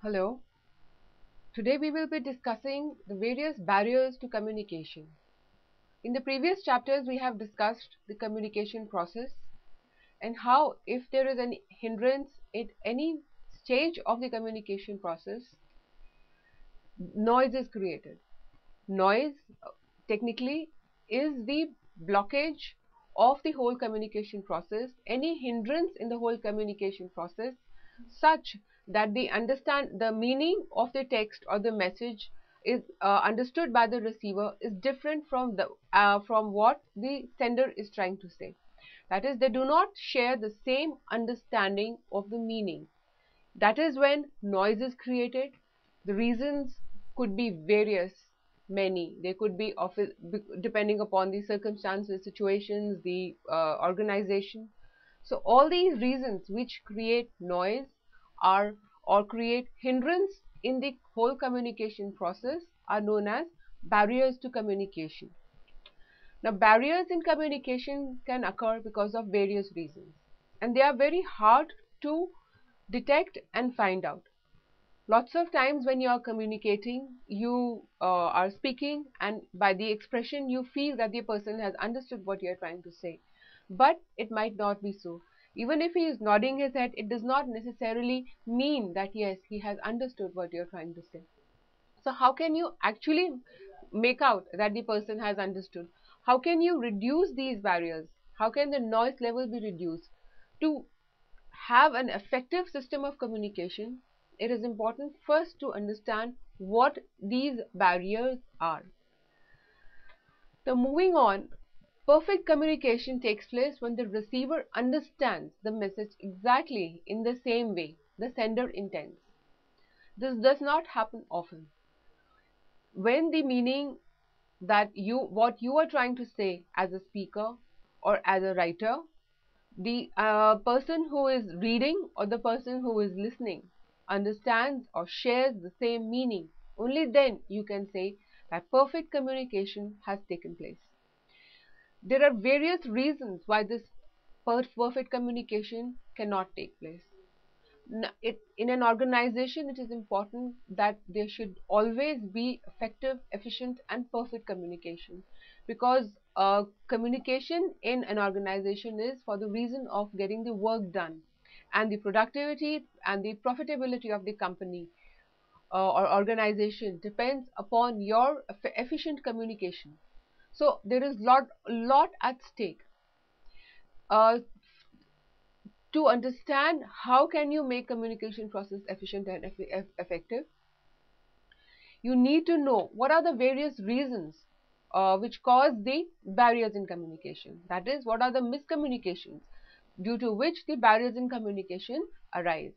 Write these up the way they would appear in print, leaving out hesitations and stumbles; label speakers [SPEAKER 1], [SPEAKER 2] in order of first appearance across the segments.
[SPEAKER 1] Hello. Today we will be discussing the various barriers to communication. In the previous chapters we have discussed the communication process and how if there is any hindrance at any stage of the communication process, noise is created. Noise technically is the blockage of the whole communication process, any hindrance in the whole communication process such that the meaning of the text or the message is understood by the receiver is different from what the sender is trying to say. That is, they do not share the same understanding of the meaning. That is when noise is created. The reasons could be various, many. They could be depending upon the circumstances, situations, the organization. So all these reasons which create noise are or create hindrance in the whole communication process are known as barriers to communication. Now, barriers in communication can occur because of various reasons, and they are very hard to detect and find out. Lots of times when you are communicating, you are speaking, and by the expression you feel that the person has understood what you are trying to say, but it might not be so. Even if he is nodding his head, it does not necessarily mean that yes, he has understood what you are trying to say. So how can you actually make out that the person has understood? How can you reduce these barriers? How can the noise level be reduced? To have an effective system of communication, it is important first to understand what these barriers are. So moving on, perfect communication takes place when the receiver understands the message exactly in the same way the sender intends. This does not happen often. When the meaning that what you are trying to say as a speaker or as a writer, the person who is reading or the person who is listening understands or shares the same meaning, only then you can say that perfect communication has taken place. There are various reasons why this perfect communication cannot take place. In an organization, it is important that there should always be effective, efficient, and perfect communication, because communication in an organization is for the reason of getting the work done, and the productivity and the profitability of the company or organization depends upon your efficient communication. So there is lot at stake. Uh, to understand how can you make communication process efficient and effective, you need to know what are the various reasons which cause the barriers in communication. That is, what are the miscommunications due to which the barriers in communication arise.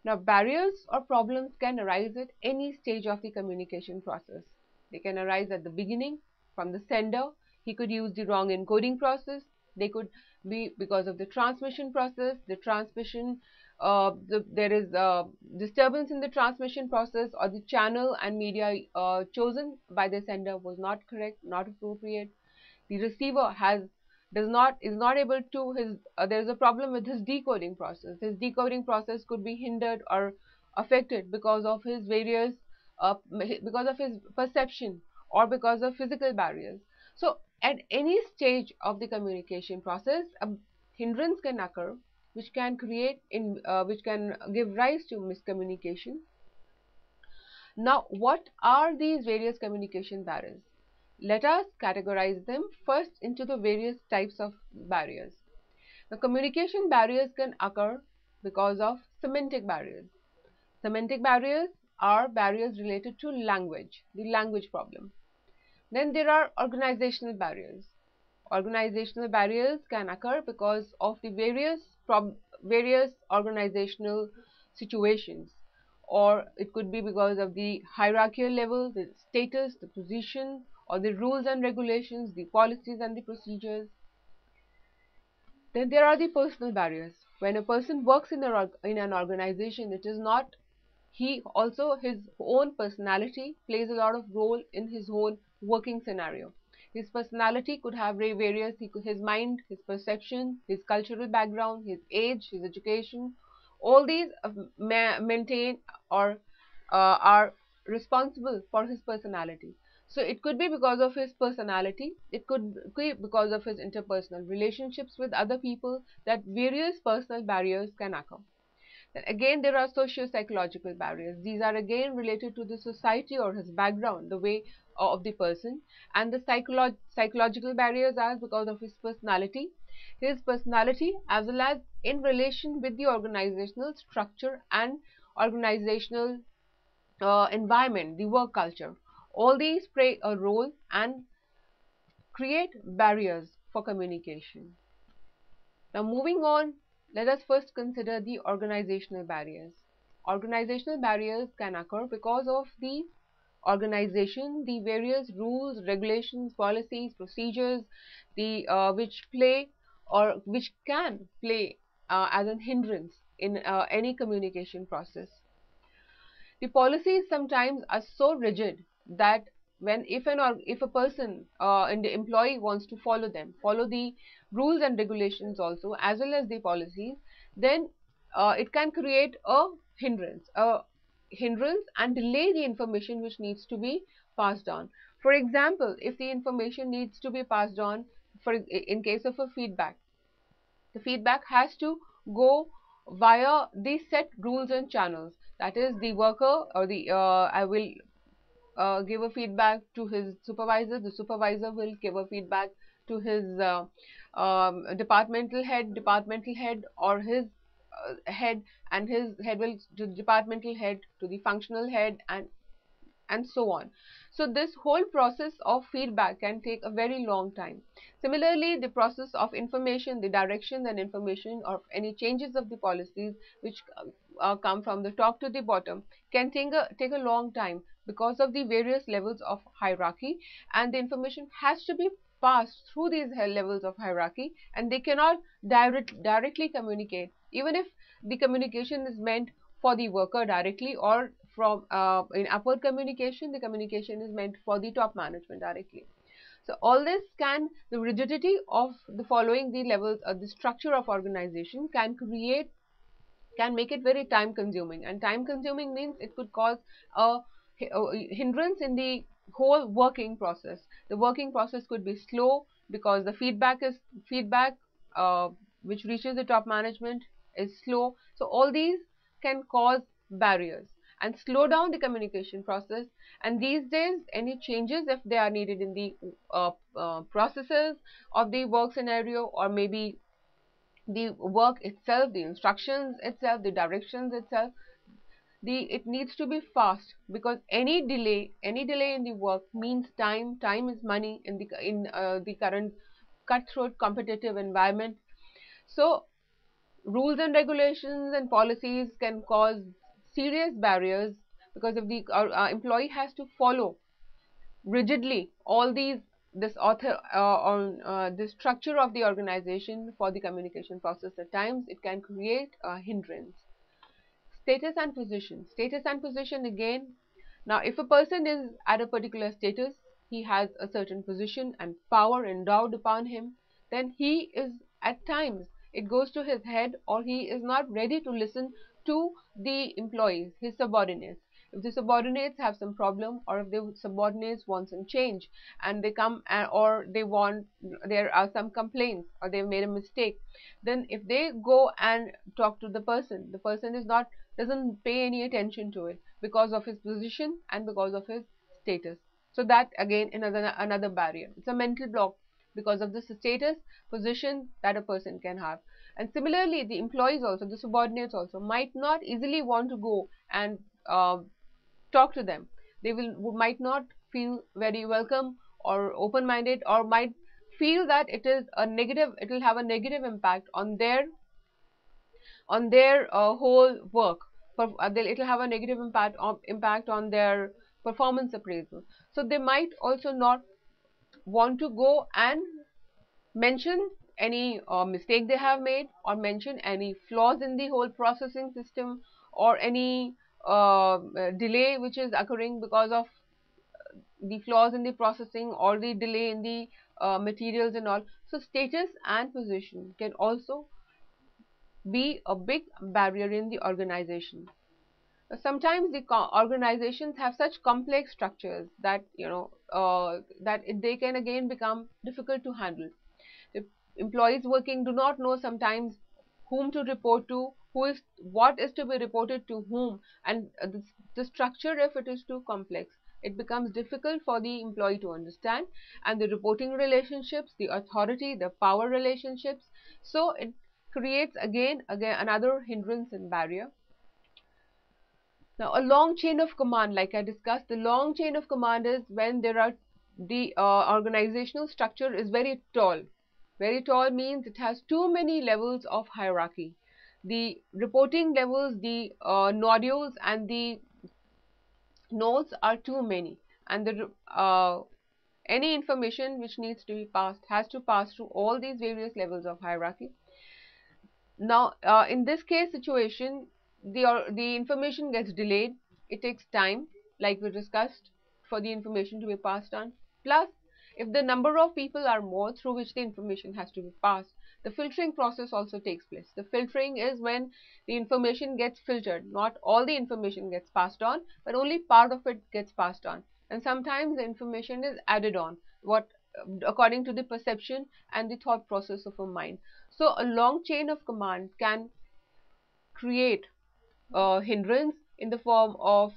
[SPEAKER 1] Now, barriers or problems can arise at any stage of the communication process. They can arise at the beginning from the sender. He could use the wrong encoding process. They could be because of the transmission process. There is disturbance in the transmission process, or the channel and media chosen by the sender was not correct, not appropriate. The receiver is not able to there is a problem with his decoding process. His decoding process could be hindered or affected because of his because of his perception or because of physical barriers. So at any stage of the communication process, a hindrance can occur which can give rise to miscommunication. Now, what are these various communication barriers? Let us categorize them first into the various types of barriers. The communication barriers can occur because of semantic barriers. Semantic barriers are barriers related to language, the language problem. Then there are organizational barriers. Organizational barriers can occur because of the various organizational situations, or it could be because of the hierarchical level, the status, the position, or the rules and regulations, the policies and the procedures. Then there are the personal barriers. When a person works in an organization, it is not he also his own personality plays a lot of role in his own working scenario. His personality could have various, his mind, his perception, his cultural background, his age, his education, all these maintain or are responsible for his personality. So it could be because of his personality, it could be because of his interpersonal relationships with other people, that various personal barriers can occur. Then again, there are socio-psychological barriers. These are again related to the society or his background, the way of the person. And the psychological barriers are because of his personality, as well as in relation with the organizational structure and organizational environment, the work culture. All these play a role and create barriers for communication. Now, moving on, let us first consider the organizational barriers. Organizational barriers can occur because of the organization, the various rules, regulations, policies, procedures, the which play or which can play as an hindrance in any communication process. The policies sometimes are so rigid that when if a person and the employee wants to follow the rules and regulations also as well as the policies, then it can create a hindrance and delay the information which needs to be passed on. For example, if the information needs to be passed on in case of a feedback, the feedback has to go via the set rules and channels. That is, the worker or the I will give a feedback to his supervisor. The supervisor will give a feedback to his departmental head or his head, and his head will to the departmental head, to the functional head, and so on. So this whole process of feedback can take a very long time. Similarly, the process of information, the direction and information or any changes of the policies which come from the top to the bottom can take a long time because of the various levels of hierarchy, and the information has to be passed through these levels of hierarchy, and they cannot directly communicate, even if the communication is meant for the worker directly, or from in upward communication, the communication is meant for the top management directly. So all this the rigidity of the following the levels of the structure of organization can make it very time consuming, and time consuming means it could cause a hindrance in the whole working process. The working process could be slow because the feedback uh, which reaches the top management is slow. So all these can cause barriers and slow down the communication process. And these days, any changes if they are needed in the processes of the work scenario, or maybe the work itself, the instructions itself, the directions itself, it needs to be fast, because any delay in the work means time is money in the current cutthroat competitive environment. So rules and regulations and policies can cause serious barriers, because if the employee has to follow rigidly all this author on the structure of the organization for the communication process, at times it can create a hindrance. Status and position. Status and position again. Now, if a person is at a particular status, he has a certain position and power endowed upon him, then he is at times it goes to his head, or he is not ready to listen to the employees, his subordinates. If the subordinates have some problem, or if the subordinates want some change, and they come or there are some complaints, or they've made a mistake, then if they go and talk to the person is not doesn't pay any attention to it because of his position and because of his status. So that again another barrier. It's a mental block because of the status position that a person can have. And similarly, the employees also, the subordinates also, might not easily want to go and talk to them. They might not feel very welcome or open-minded, or might feel that it will have a negative impact on their whole work. It will have a negative impact on their performance appraisal. So they might also not want to go and mention any mistake they have made, or mention any flaws in the whole processing system, or any delay which is occurring because of the flaws in the processing, or the delay in the materials and all. So status and position can also be a big barrier in the organization. Sometimes the organizations have such complex structures that they can again become difficult to handle. The employees working do not know sometimes whom to report to, what is to be reported to whom, and the structure, if it is too complex, it becomes difficult for the employee to understand, and the reporting relationships, the authority, the power relationships. So it creates again another hindrance and barrier. Now, a long chain of command, like I discussed, the long chain of command is when the organizational structure is very tall. Very tall means it has too many levels of hierarchy. The reporting levels, the nodules, and the nodes are too many, and any information which needs to be passed has to pass through all these various levels of hierarchy. Now, in this case situation, the information gets delayed. It takes time, like we discussed, for the information to be passed on. Plus, if the number of people are more through which the information has to be passed, the filtering process also takes place. The filtering is when the information gets filtered. Not all the information gets passed on, but only part of it gets passed on. And sometimes the information is added on, according to the perception and the thought process of a mind. So a long chain of command can create a hindrance in the form of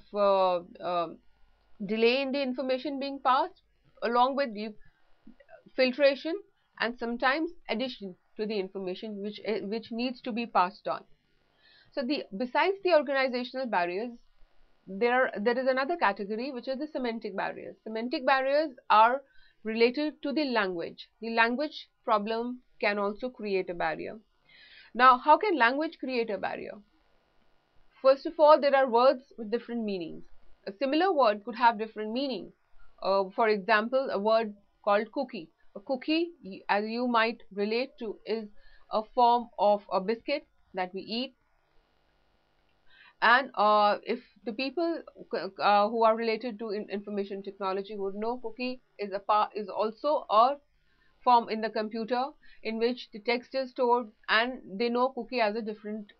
[SPEAKER 1] delay in the information being passed, along with the filtration and sometimes addition to the information which needs to be passed on. So besides the organizational barriers, there is another category, which is the semantic barriers. Semantic barriers are related to the language. The language problem can also create a barrier. Now, how can language create a barrier? First of all, there are words with different meanings. A similar word could have different meanings. For example, a word called cookie. A cookie, as you might relate to, is a form of a biscuit that we eat. And if the people who are related to information technology would know, cookie is also a form in the computer in which the text is stored, and they know cookie has a different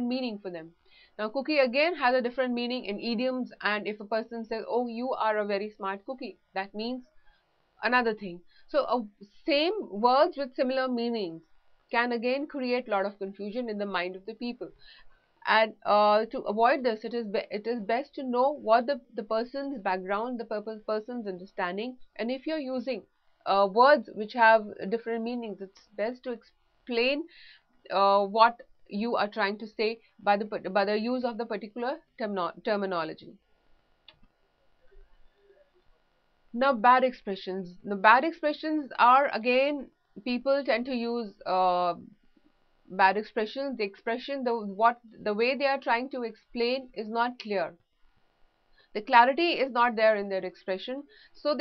[SPEAKER 1] meaning for them. Now, cookie again has a different meaning in idioms, and if a person says, "Oh, you are a very smart cookie," that means another thing. So, same words with similar meanings can again create a lot of confusion in the mind of the people. And to avoid this, it is best to know what the person's background, the person's understanding, and if you're using words which have different meanings, it's best to explain what you are trying to say by the use of the particular terminology. Now, bad expressions. The bad expressions are, again, people tend to use bad expressions. The expression, the way they are trying to explain is not clear. The clarity is not there in their expression. So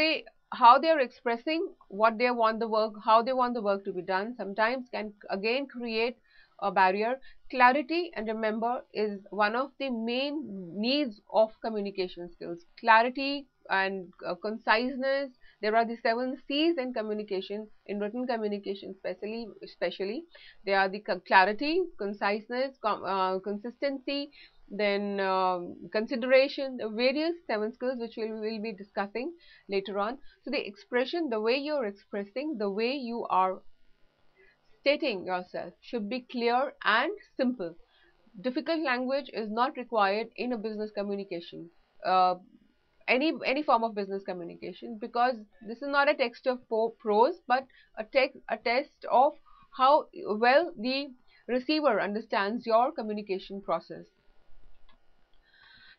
[SPEAKER 1] how they are expressing what they want the work, how they want the work to be done, sometimes can again create a barrier. Clarity, and remember, is one of the main needs of communication skills. Clarity and conciseness. There are the 7 C's in communication, in written communication especially. They are the clarity, conciseness, consistency, then consideration, the various 7 skills which we'll be discussing later on. So the expression, the way you're expressing, the way you are stating yourself should be clear and simple. Difficult language is not required in a business communication, uh, any form of business communication, because this is not a text of prose, but a test of how well the receiver understands your communication process.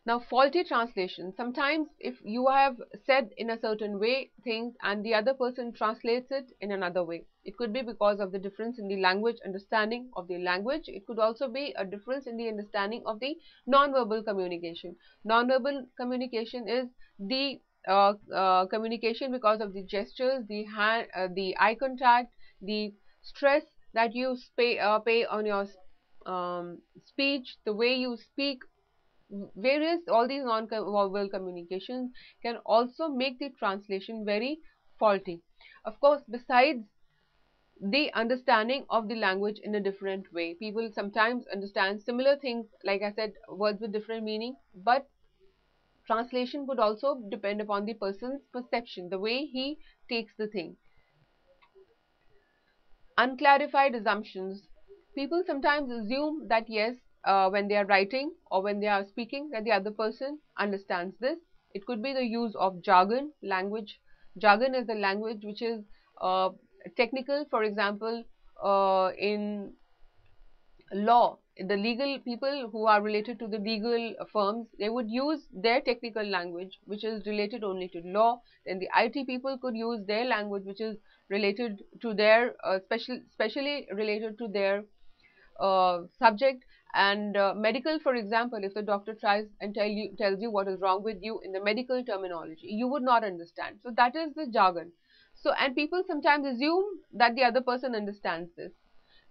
[SPEAKER 1] Now, faulty translation. Sometimes if you have said in a certain way things and the other person translates it in another way, it could be because of the difference in the language understanding of the language. It could also be a difference in the understanding of the non-verbal communication. Non-verbal communication is the communication because of the gestures, the hand, the eye contact, the stress that you pay on your speech, the way you speak. All these non-verbal communications can also make the translation very faulty. Of course, besides the understanding of the language in a different way. People sometimes understand similar things, like I said, words with different meaning, but translation would also depend upon the person's perception, the way he takes the thing. Unclarified assumptions. People sometimes assume that yes, when they are writing or when they are speaking, that the other person understands this. It could be the use of jargon, language. Jargon is the language which is uh, technical. For example, in law, the legal people who are related to the legal firms, they would use their technical language which is related only to law. Then the IT people could use their language which is related to their specially related to their subject. And medical, for example, if the doctor tries and tells you what is wrong with you in the medical terminology, you would not understand. So that is the jargon. So, and people sometimes assume that the other person understands this.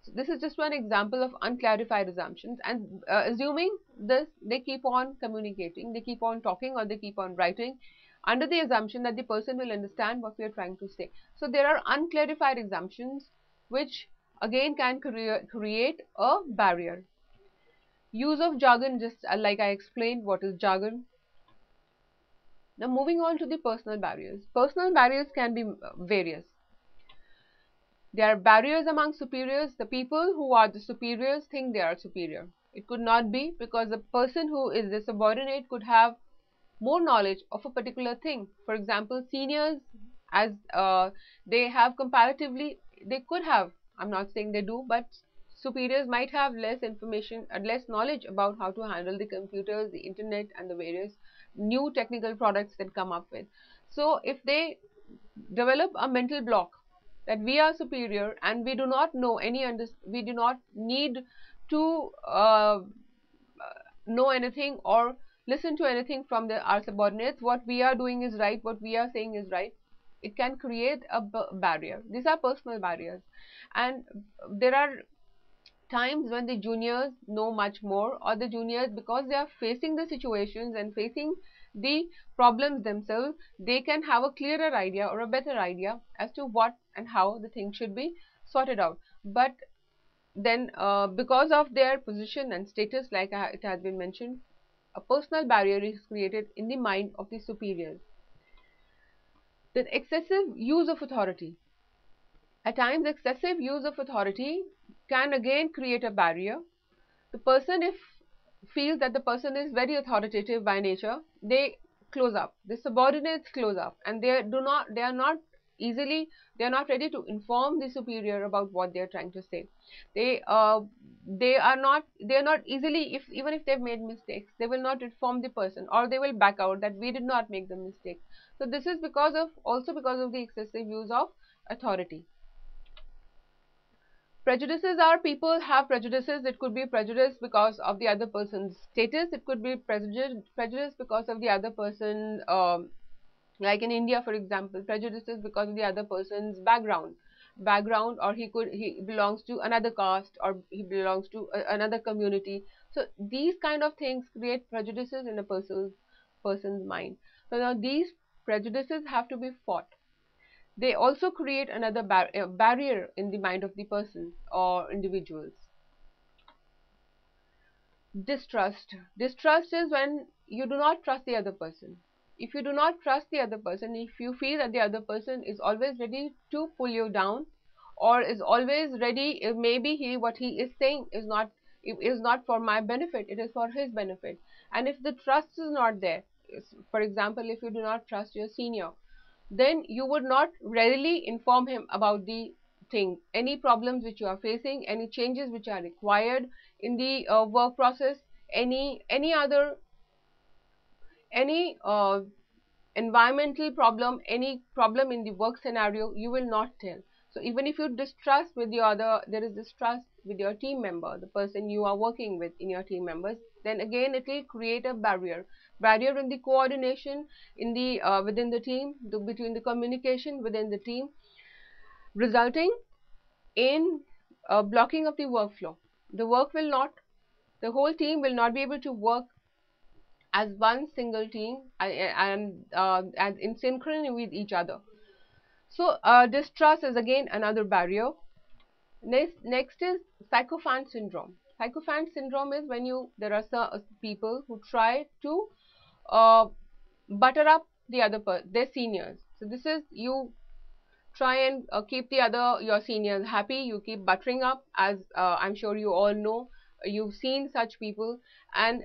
[SPEAKER 1] So this is just one example of unclarified assumptions, and assuming this, they keep on communicating, they keep on talking, or they keep on writing under the assumption that the person will understand what we are trying to say. So there are unclarified assumptions which again can create a barrier. Use of jargon, just like I explained what is jargon. Now moving on to the personal barriers. Personal barriers can be various. There are barriers among superiors. The people who are the superiors think they are superior. It could not be, because the person who is the subordinate could have more knowledge of a particular thing. For example, seniors, as they have comparatively, they could have, I'm not saying they do, but superiors might have less information and less knowledge about how to handle the computers, the internet, and the various new technical products that come up with. So if they develop a mental block that we are superior and we do not know we do not need to know anything or listen to anything from our subordinates, what we are doing is right, what we are saying is right, it can create a barrier. These are personal barriers. And there are times when the juniors know much more, or the juniors, because they are facing the situations and facing the problems themselves, they can have a clearer idea or a better idea as to what and how the thing should be sorted out. But then because of their position and status, like it has been mentioned, a personal barrier is created in the mind of the superiors. Then excessive use of authority. At times, excessive use of authority can again create a barrier. The person, if feels that the person is very authoritative by nature, they close up. The subordinates close up, and they are not easily, they are not ready to inform the superior about what they are trying to say. They are not easily, if even if they've made mistakes, they will not inform the person, or they will back out that we did not make the mistake. So this is because of the excessive use of authority. Prejudices are, people have prejudices. It could be prejudice because of the other person's status. It could be prejudice because of the other person, like in India, for example, prejudices because of the other person's background, or he belongs to another caste, or he belongs to another community. So these kind of things create prejudices in a person's mind. So now these prejudices have to be fought. They also create another barrier in the mind of the person or individuals. Distrust. Distrust is when you do not trust the other person. If you do not trust the other person, if you feel that the other person is always ready to pull you down, or is always ready, maybe what he is saying is not for my benefit, it is for his benefit. And if the trust is not there, for example, if you do not trust your senior, then you would not readily inform him about the thing, any problems which you are facing, any changes which are required in the work process, any other, any environmental problem, any problem in the work scenario, you will not tell. So even if you distrust with your there is distrust with your team member, the person you are working with in your team members, then again it will create a barrier in the coordination, in the within the team, between the communication within the team, resulting in blocking of the workflow. The whole team will not be able to work as one single team and in synchrony with each other. So distrust is again another barrier. Next is sycophant syndrome. Sycophant syndrome is when there are some people who try to uh, butter up their seniors. So this is, you try and keep your seniors happy. You keep buttering up, as I'm sure you all know. You've seen such people, and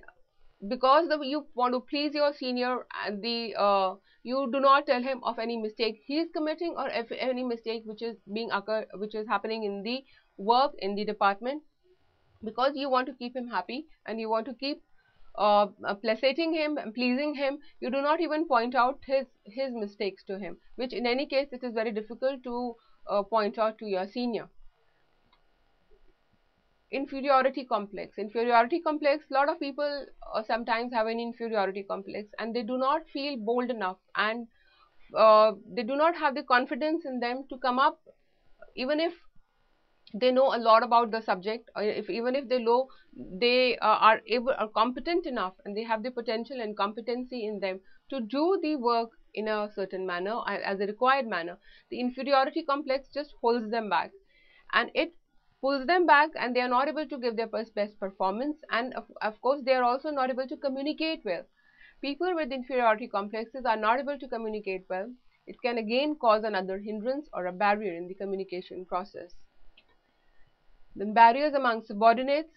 [SPEAKER 1] because you want to please your senior, and you do not tell him of any mistake he is committing, or if any mistake which is happening in the work, in the department, because you want to keep him happy and you want to keep placating him and pleasing him. You do not even point out his mistakes to him, which in any case it is very difficult to point out to your senior. Inferiority complex. Inferiority complex, a lot of people sometimes have an inferiority complex, and they do not feel bold enough, and they do not have the confidence in them to come up, even if they know a lot about the subject, or even if they are competent enough, and they have the potential and competency in them to do the work in a certain manner, as a required manner. The inferiority complex just holds them back, and it pulls them back, and they are not able to give their best performance, and of course they are also not able to communicate well. People with inferiority complexes are not able to communicate well. It can again cause another hindrance or a barrier in the communication process. Then barriers among subordinates.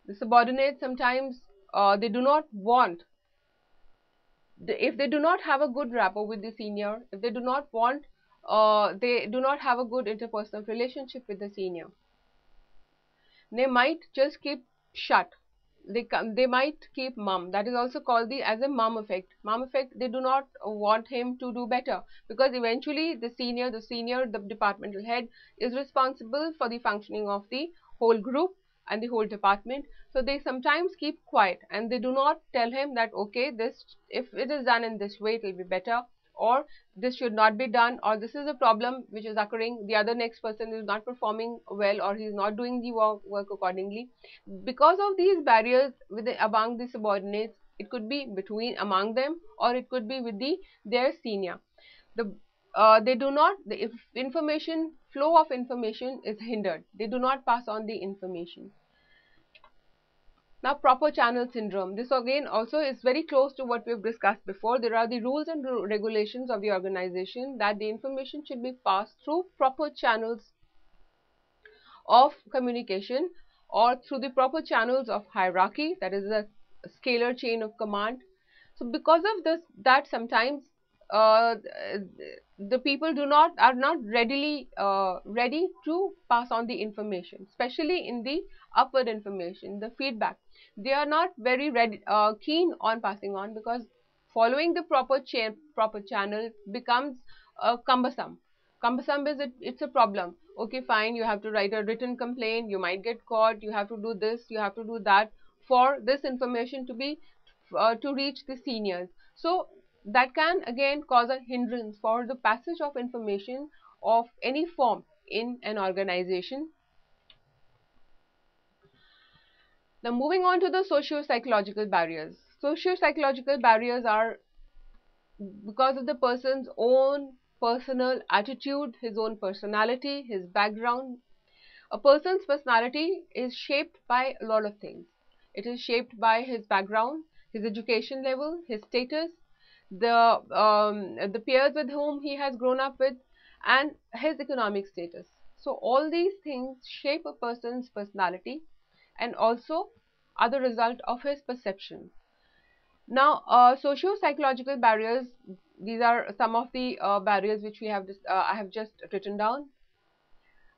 [SPEAKER 1] The subordinates sometimes they do not want, if they do not have a good rapport with the senior, if they do not want, they do not have a good interpersonal relationship with the senior, they might just keep shut. They might keep mum. That is also called as a mum effect. Mum effect. They do not want him to do better, because eventually the departmental head is responsible for the functioning of the whole group and the whole department. So they sometimes keep quiet, and they do not tell him that, okay, this, if it is done in this way, it will be better, or this should not be done, or this is a problem which is occurring, the other next person is not performing well, or he is not doing the work accordingly. Because of these barriers among the subordinates, it could be among them, or it could be with their senior. They do not, the information flow of information is hindered. They do not pass on the information. Now, proper channel syndrome. This again also is very close to what we have discussed before. There are the rules and regulations of the organization that the information should be passed through proper channels of communication, or through the proper channels of hierarchy, that is a scalar chain of command. So because of this, that sometimes uh, the people are not ready to pass on the information, especially in the upward information, the feedback. They are not very keen on passing on, because following the proper channel becomes cumbersome. Cumbersome is it's a problem. Okay, fine, you have to write a written complaint, you might get caught, you have to do this, you have to do that for this information to reach the seniors. So that can again cause a hindrance for the passage of information of any form in an organization. Now, moving on to the socio-psychological barriers. Socio-psychological barriers are because of the person's own personal attitude, his own personality, his background. A person's personality is shaped by a lot of things. It is shaped by his background, his education level, his status, the peers with whom he has grown up with, and his economic status. So all these things shape a person's personality, and also are the result of his perception. Now, socio-psychological barriers, these are some of the barriers which I have just written down.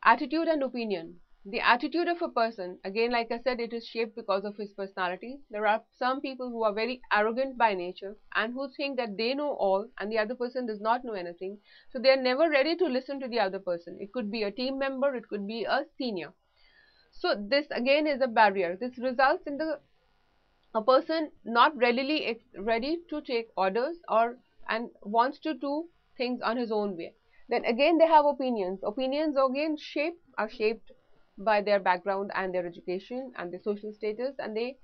[SPEAKER 1] Attitude and opinion. The attitude of a person, again, like I said, it is shaped because of his personality. There are some people who are very arrogant by nature, and who think that they know all and the other person does not know anything. So they are never ready to listen to the other person. It could be a team member, it could be a senior. So this again is a barrier. This results in a person not ready to take orders, and wants to do things on his own way. Then again they have opinions. Opinions again are shaped by their background and their education and their social status, and they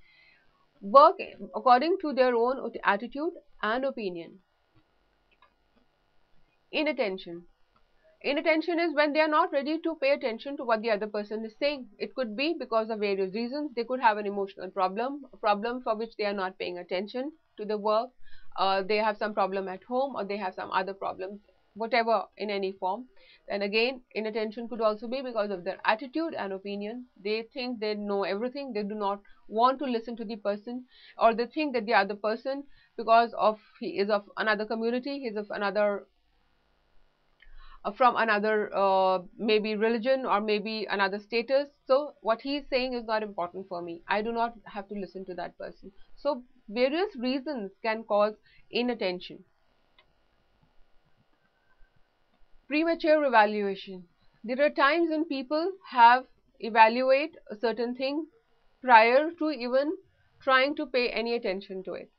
[SPEAKER 1] work according to their own attitude and opinion. Inattention. Inattention is when they are not ready to pay attention to what the other person is saying. It could be because of various reasons. They could have an emotional problem, a problem for which they are not paying attention to the work. They have some problem at home, or they have some other problems, whatever, in any form. And again, inattention could also be because of their attitude and opinion. They think they know everything. They do not want to listen to the person, or they think that the other person, because of he is of another community, he is of another from another maybe religion or maybe another status, so what he is saying is not important for me. I do not have to listen to that person. So various reasons can cause inattention. Premature evaluation. There are times when people have evaluate a certain thing prior to even trying to pay any attention to it.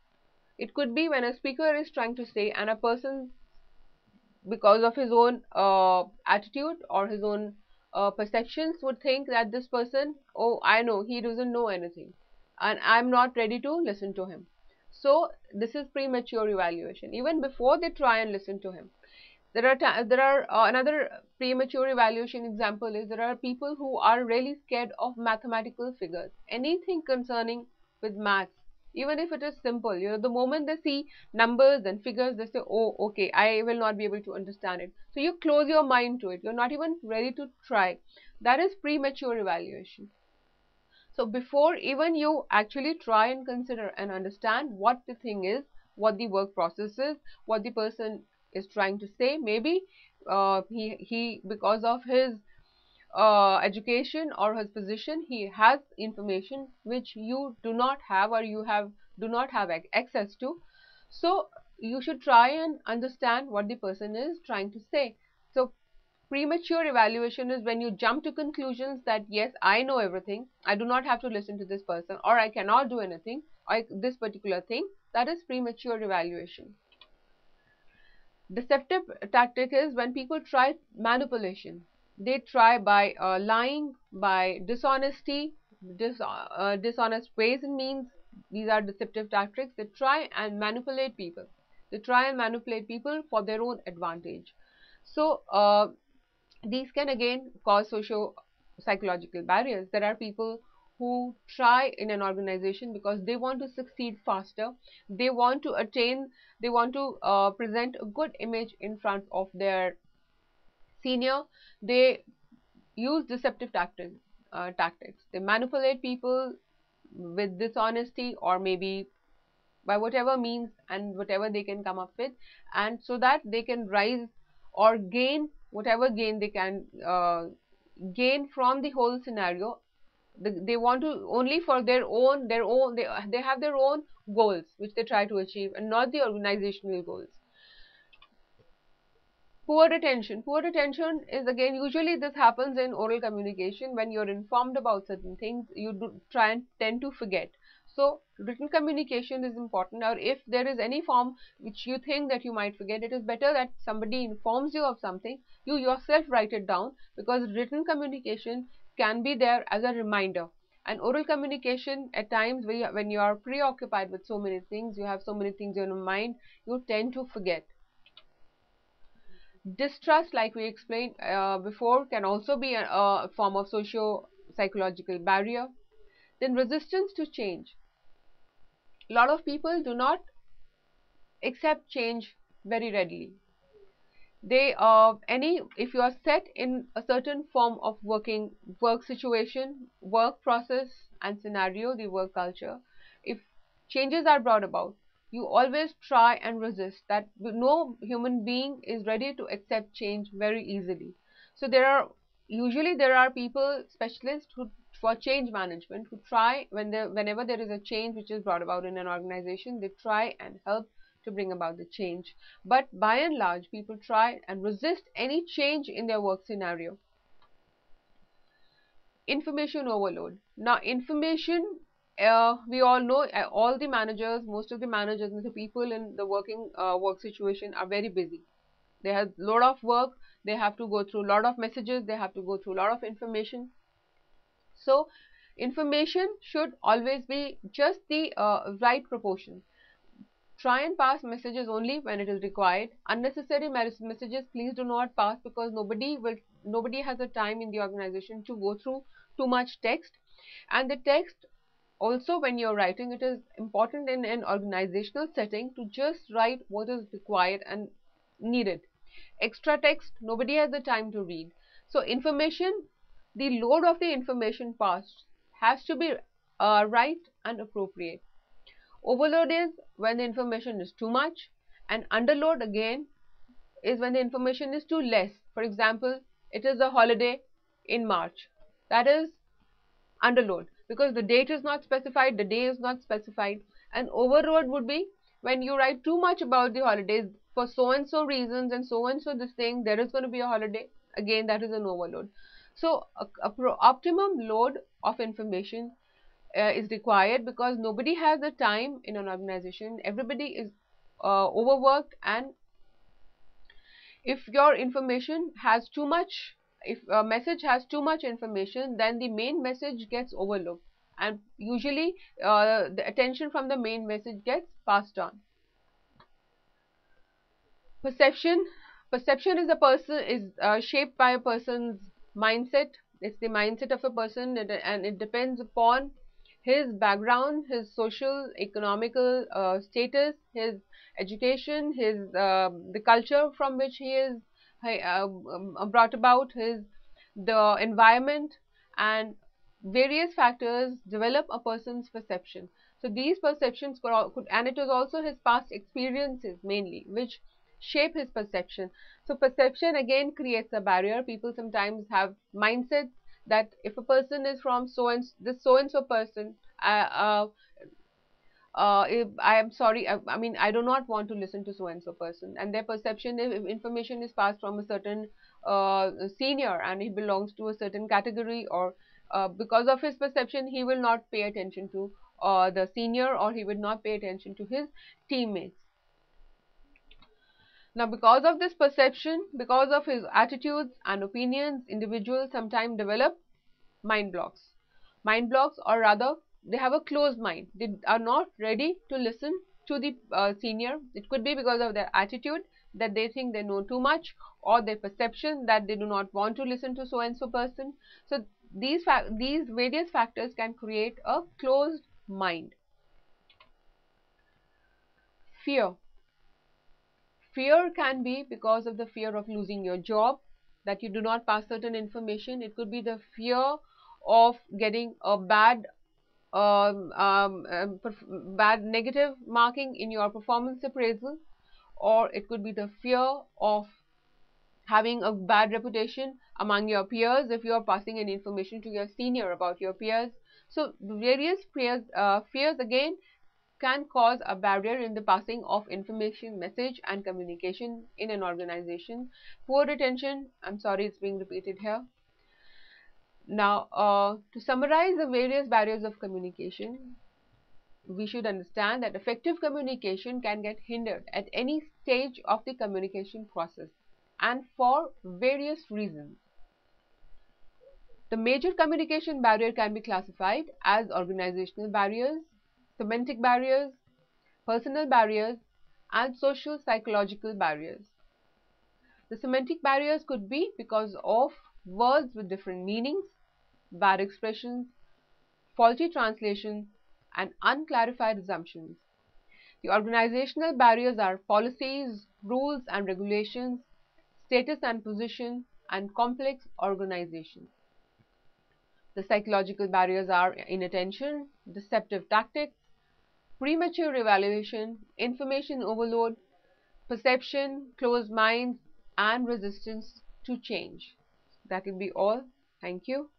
[SPEAKER 1] It could be when a speaker is trying to say, and a person, because of his own attitude or his own perceptions, would think that this person, oh, I know he doesn't know anything, and I'm not ready to listen to him. So this is premature evaluation. Even before they try and listen to him, another premature evaluation example is there are people who are really scared of mathematical figures. Anything concerning with maths, even if it is simple, the moment they see numbers and figures, they say, oh, okay, I will not be able to understand it. So you close your mind to it. You're not even ready to try. That is premature evaluation. So before even you actually try and consider and understand what the thing is, what the work process is, what the person is trying to say, maybe he because of his education or his position, he has information which you do not have, or do not have access to. So you should try and understand what the person is trying to say. So premature evaluation is when you jump to conclusions that yes, I know everything, I do not have to listen to this person, or I cannot do anything, or this particular thing. That is premature evaluation. Deceptive tactic is when people try manipulation. They try by lying, by dishonesty, dishonest ways and means. These are deceptive tactics. They try and manipulate people. They try and manipulate people for their own advantage. So these can again cause socio-psychological barriers. There are people who try in an organization because they want to succeed faster. They want to attain, they want to present a good image in front of their senior. They use deceptive tactics. They manipulate people with dishonesty, or maybe by whatever means and whatever they can come up with, and so that they can rise or gain whatever gain they can gain from the whole scenario. They want to only for they have their own goals which they try to achieve, and not the organizational goals. Poor attention. Poor attention is again, usually this happens in oral communication. When you're informed about certain things, you do try and tend to forget. So written communication is important, or if there is any form which you think that you might forget, it is better that somebody informs you of something, you yourself write it down, because written communication can be there as a reminder. And oral communication, at times when you are preoccupied with so many things, you have so many things in your mind, you tend to forget. Distrust, like we explained before, can also be a form of socio-psychological barrier. Then resistance to change. A lot of people do not accept change very readily. They if you are set in a certain form of work situation, work process and scenario, the work culture, if changes are brought about, you always try and resist that. No human being is ready to accept change very easily. So there are people, specialists who for change management, who try whenever there is a change which is brought about in an organization, they try and help to bring about the change. But by and large, people try and resist any change in their work scenario. Information overload. Now, information, we all know, all the managers, most of the managers and the people in the work situation are very busy. They have a lot of work, they have to go through a lot of messages, they have to go through a lot of information. So information should always be just the right proportion. Try and pass messages only when it is required. Unnecessary messages please do not pass, because nobody has the time in the organization to go through too much text. And the text also, when you're writing, it is important in an organizational setting to just write what is required and needed. Extra text, nobody has the time to read. So information, the load of the information passed has to be right and appropriate. Overload is when the information is too much, and underload again is when the information is too less. For example, it is a holiday in March. That is underload, because the date is not specified, the day is not specified. And overload would be when you write too much about the holidays for so and so reasons and so this thing, there is going to be a holiday. Again, that is an overload. So optimum load of information is required, because nobody has the time in an organization. Everybody is overworked, and if your information has too much, if a message has too much information, then the main message gets overlooked, and usually the attention from the main message gets passed on. Perception is shaped by a person's mindset. It's the mindset of a person, and it depends upon his background, his social, economical status, his education, his the culture from which he is brought about, the environment, and various factors develop a person's perception. So these perceptions could, and it is also his past experiences mainly which shape his perception. So perception again creates a barrier. People sometimes have mindsets that if a person is from so and so person, if I am sorry, I mean, I do not want to listen to so and so person, and their perception, if information is passed from a certain senior and he belongs to a certain category, or because of his perception, he will not pay attention to the senior, or he will not pay attention to his teammates. Now, because of this perception, because of his attitudes and opinions, individuals sometimes develop mind blocks. Mind blocks, or rather, they have a closed mind. They are not ready to listen to the senior. It could be because of their attitude, that they think they know too much, or their perception that they do not want to listen to so and so person. So these various factors can create a closed mind. Fear. Fear can be because of the fear of losing your job, that you do not pass certain information. It could be the fear of getting a bad negative marking in your performance appraisal, or it could be the fear of having a bad reputation among your peers if you are passing any information to your senior about your peers. So various fears again can cause a barrier in the passing of information, message and communication in an organization. Poor retention, I'm sorry, it's being repeated here. Now, to summarize the various barriers of communication, we should understand that effective communication can get hindered at any stage of the communication process, and for various reasons. The major communication barrier can be classified as organizational barriers, semantic barriers, personal barriers, and social psychological barriers. The semantic barriers could be because of words with different meanings, bad expressions, faulty translations, and unclarified assumptions. The organizational barriers are policies, rules and regulations, status and position, and complex organization. The psychological barriers are inattention, deceptive tactics, premature evaluation, information overload, perception, closed minds, and resistance to change. That will be all. Thank you.